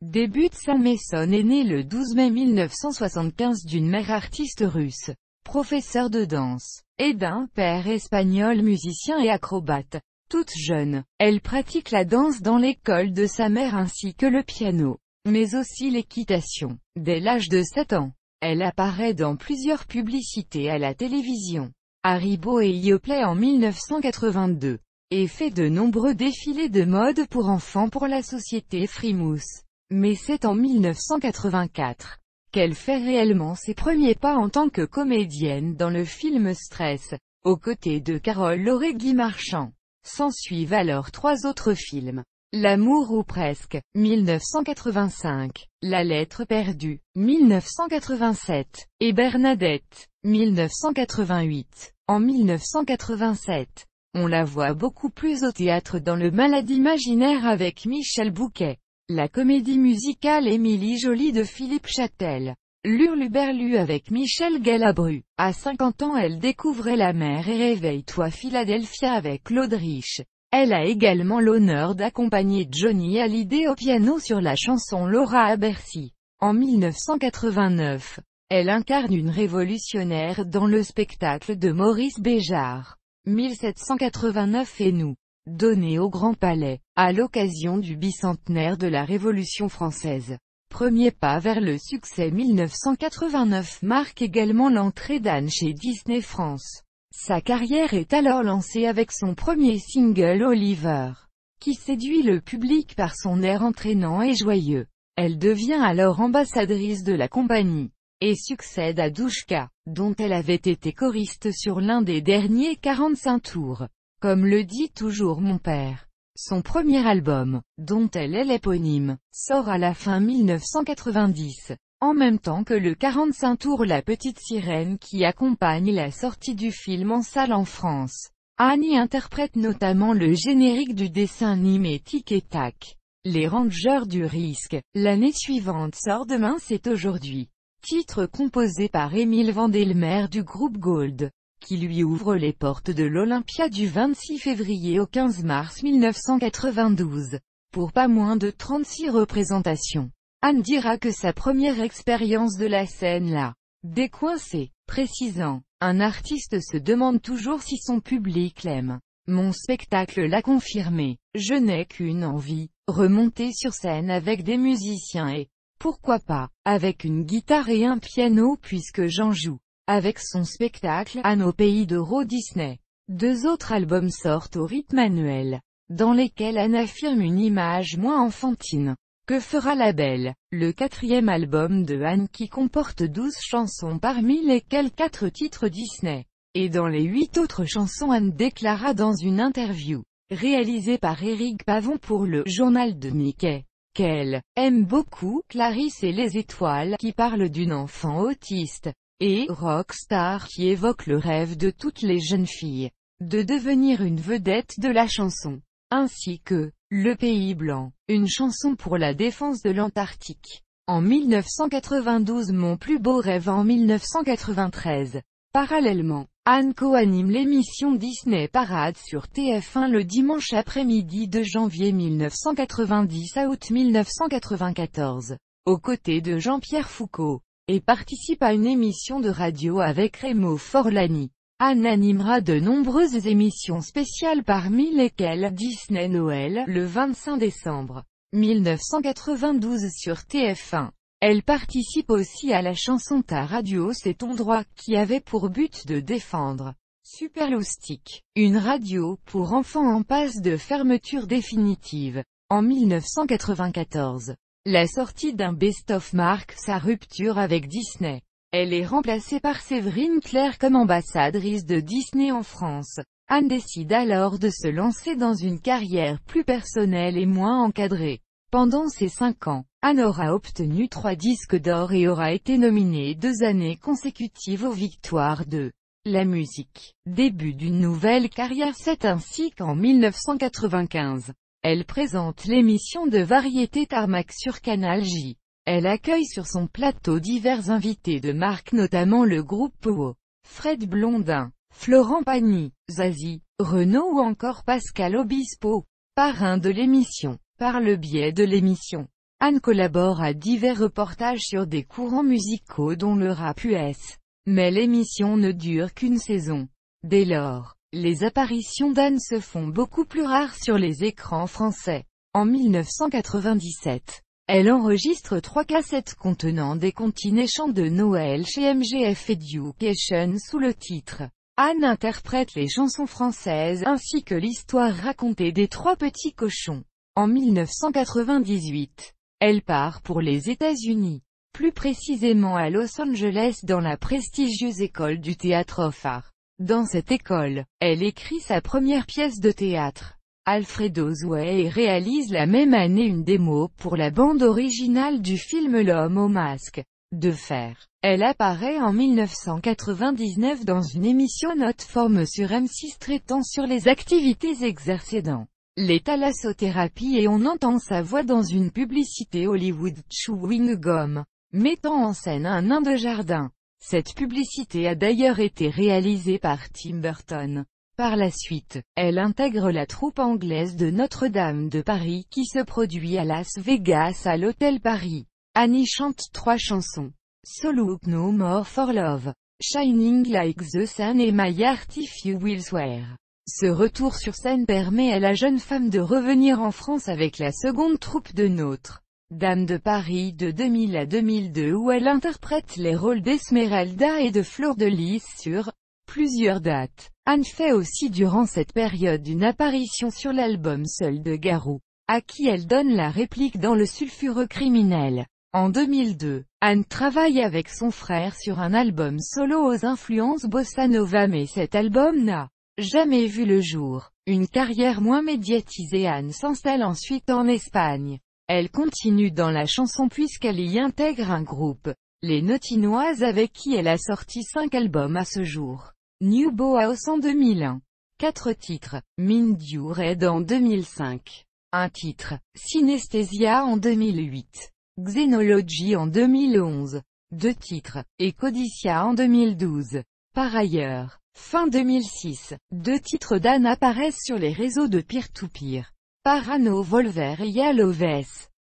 Débute Samson est né le 12 mai 1975 d'une mère artiste russe, professeur de danse, et d'un père espagnol musicien et acrobate. Toute jeune, elle pratique la danse dans l'école de sa mère ainsi que le piano, mais aussi l'équitation. Dès l'âge de 7 ans, elle apparaît dans plusieurs publicités à la télévision, Haribo et Yoplait en 1982, et fait de nombreux défilés de mode pour enfants pour la société Frimousse. Mais c'est en 1984 qu'elle fait réellement ses premiers pas en tant que comédienne dans le film Stress, aux côtés de Carole Laure-Guy Marchand. S'ensuivent alors 3 autres films. L'amour ou presque, 1985, La lettre perdue, 1987, et Bernadette, 1988. En 1987, on la voit beaucoup plus au théâtre dans Le Malade imaginaire avec Michel Bouquet. La comédie musicale Émilie Joly de Philippe Châtel. L'Hurluberlu avec Michel Galabru. À 50 ans elle découvrait la mer et Réveille-toi Philadelphia avec Claude Rich. Elle a également l'honneur d'accompagner Johnny Hallyday au piano sur la chanson Laura à Bercy. En 1989, elle incarne une révolutionnaire dans le spectacle de Maurice Béjart. 1789 et nous. Donné au Grand Palais, à l'occasion du bicentenaire de la Révolution française. Premier pas vers le succès. 1989 marque également l'entrée d'Anne chez Disney France. Sa carrière est alors lancée avec son premier single Oliver, qui séduit le public par son air entraînant et joyeux. Elle devient alors ambassadrice de la compagnie, et succède à Douchka, dont elle avait été choriste sur l'un des derniers 45 tours. Comme le dit toujours mon père. Son premier album, dont elle est l'éponyme, sort à la fin 1990, en même temps que le 45 tours La Petite Sirène qui accompagne la sortie du film en salle en France. Anne y interprète notamment le générique du dessin animé Tic et Tac. Les Rangers du Risque. L'année suivante sort Demain c'est aujourd'hui. Titre composé par Émile Vandelmer du groupe Gold, qui lui ouvre les portes de l'Olympia du 26 février au 15 mars 1992, pour pas moins de 36 représentations. Anne dira que sa première expérience de la scène l'a décoincée, précisant « Un artiste se demande toujours si son public l'aime. Mon spectacle l'a confirmé. Je n'ai qu'une envie, remonter sur scène avec des musiciens et, pourquoi pas, avec une guitare et un piano puisque j'en joue. » Avec son spectacle « Anne au pays d'Euro Disney ». 2 autres albums sortent au rythme annuel, dans lesquels Anne affirme une image moins enfantine. Que fera la belle? Le 4e album de Anne qui comporte 12 chansons parmi lesquelles 4 titres Disney. Et dans les 8 autres chansons Anne déclara dans une interview, réalisée par Éric Pavon pour le Journal de Mickey, qu'elle aime beaucoup Clarisse et les étoiles qui parle d'une enfant autiste et rockstar qui évoque le rêve de toutes les jeunes filles, de devenir une vedette de la chanson, ainsi que Le Pays Blanc, une chanson pour la défense de l'Antarctique. En 1992 Mon plus beau rêve en 1993. Parallèlement, Anne co-anime l'émission Disney Parade sur TF1 le dimanche après-midi de janvier 1990 à août 1994, aux côtés de Jean-Pierre Foucault, et participe à une émission de radio avec Remo Forlani. Anne animera de nombreuses émissions spéciales parmi lesquelles Disney Noël le 25 décembre 1992 sur TF1. Elle participe aussi à la chanson Ta radio c'est ton droit qui avait pour but de défendre Superloustic, une radio pour enfants en passe de fermeture définitive. En 1994, la sortie d'un best-of marque sa rupture avec Disney. Elle est remplacée par Séverine Claire comme ambassadrice de Disney en France. Anne décide alors de se lancer dans une carrière plus personnelle et moins encadrée. Pendant ces 5 ans, Anne aura obtenu 3 disques d'or et aura été nominée 2 années consécutives aux victoires de la musique. Début d'une nouvelle carrière. C'est ainsi qu'en 1995, elle présente l'émission de variété Tarmac sur Canal J. Elle accueille sur son plateau divers invités de marque notamment le groupe Powo, Fred Blondin, Florent Pagny, Zazie, Renaud ou encore Pascal Obispo, parrain de l'émission. Par le biais de l'émission, Anne collabore à divers reportages sur des courants musicaux dont le rap US. Mais l'émission ne dure qu'une saison. Dès lors, les apparitions d'Anne se font beaucoup plus rares sur les écrans français. En 1997, elle enregistre 3 cassettes contenant des comptines chants de Noël chez MGF Education sous le titre Anne interprète les chansons françaises ainsi que l'histoire racontée des 3 petits cochons. En 1998, elle part pour les États-Unis, plus précisément à Los Angeles dans la prestigieuse école du théâtre OFAR. Dans cette école, elle écrit sa première pièce de théâtre, Alfredo's Way, et réalise la même année une démo pour la bande originale du film L'homme au masque de fer. Elle apparaît en 1999 dans une émission Note Forme sur M6 traitant sur les activités exercées dans les thalassothérapie et on entend sa voix dans une publicité Hollywood Chewing Gum, mettant en scène un nain de jardin. Cette publicité a d'ailleurs été réalisée par Tim Burton. Par la suite, elle intègre la troupe anglaise de Notre-Dame de Paris qui se produit à Las Vegas à l'Hôtel Paris. Annie chante 3 chansons. So Look No More for Love, Shining Like the Sun et My Heart If You Will Swear. Ce retour sur scène permet à la jeune femme de revenir en France avec la seconde troupe de Notre-Dame de Paris de 2000 à 2002 où elle interprète les rôles d'Esmeralda et de Fleur de Lys sur plusieurs dates. Anne fait aussi durant cette période une apparition sur l'album Seul de Garou, à qui elle donne la réplique dans Le Sulfureux Criminel. En 2002, Anne travaille avec son frère sur un album solo aux influences bossa nova mais cet album n'a jamais vu le jour. Une carrière moins médiatisée, Anne s'installe ensuite en Espagne. Elle continue dans la chanson puisqu'elle y intègre un groupe, les Nautinoises, avec qui elle a sorti 5 albums à ce jour. New Bauhaus en 2001. 4 titres. Mind You Red en 2005. Un titre. Synesthesia en 2008. Xenology en 2011. 2 titres. Et Codicia en 2012. Par ailleurs, fin 2006, 2 titres d'Anne apparaissent sur les réseaux de peer-to-peer. Parano Volver et Yaloves.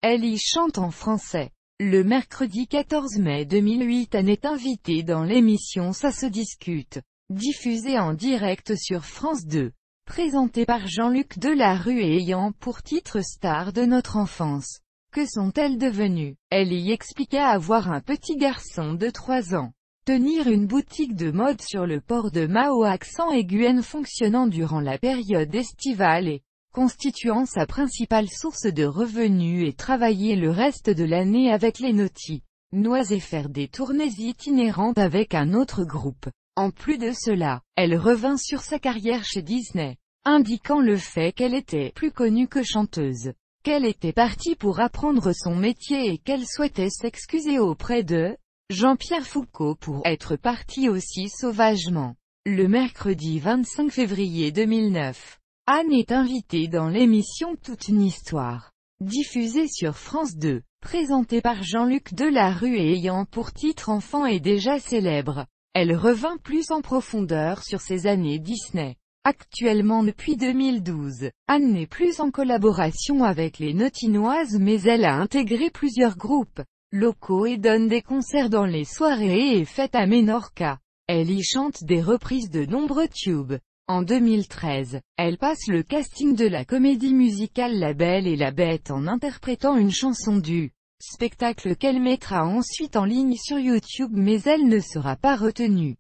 Elle y chante en français. Le mercredi 14 mai 2008, Anne est invitée dans l'émission Ça se discute, diffusée en direct sur France 2, présentée par Jean-Luc Delarue et ayant pour titre Star de notre enfance. Que sont-elles devenues? Elle y expliqua avoir un petit garçon de 3 ans, tenir une boutique de mode sur le port de Mao accent aigu fonctionnant durant la période estivale et constituant sa principale source de revenus et travailler le reste de l'année avec les Nautinoises et faire des tournées itinérantes avec un autre groupe. En plus de cela, elle revint sur sa carrière chez Disney, indiquant le fait qu'elle était plus connue que chanteuse, qu'elle était partie pour apprendre son métier et qu'elle souhaitait s'excuser auprès de Jean-Pierre Foucault pour être partie aussi sauvagement. Le mercredi 25 février 2009, Anne est invitée dans l'émission Toute une histoire, diffusée sur France 2, présentée par Jean-Luc Delarue et ayant pour titre Enfant et déjà célèbre. Elle revint plus en profondeur sur ses années Disney. Actuellement depuis 2012, Anne n'est plus en collaboration avec les Nautinoises mais elle a intégré plusieurs groupes locaux et donne des concerts dans les soirées et fêtes à Menorca. Elle y chante des reprises de nombreux tubes. En 2013, elle passe le casting de la comédie musicale La Belle et la Bête en interprétant une chanson du spectacle qu'elle mettra ensuite en ligne sur YouTube mais elle ne sera pas retenue.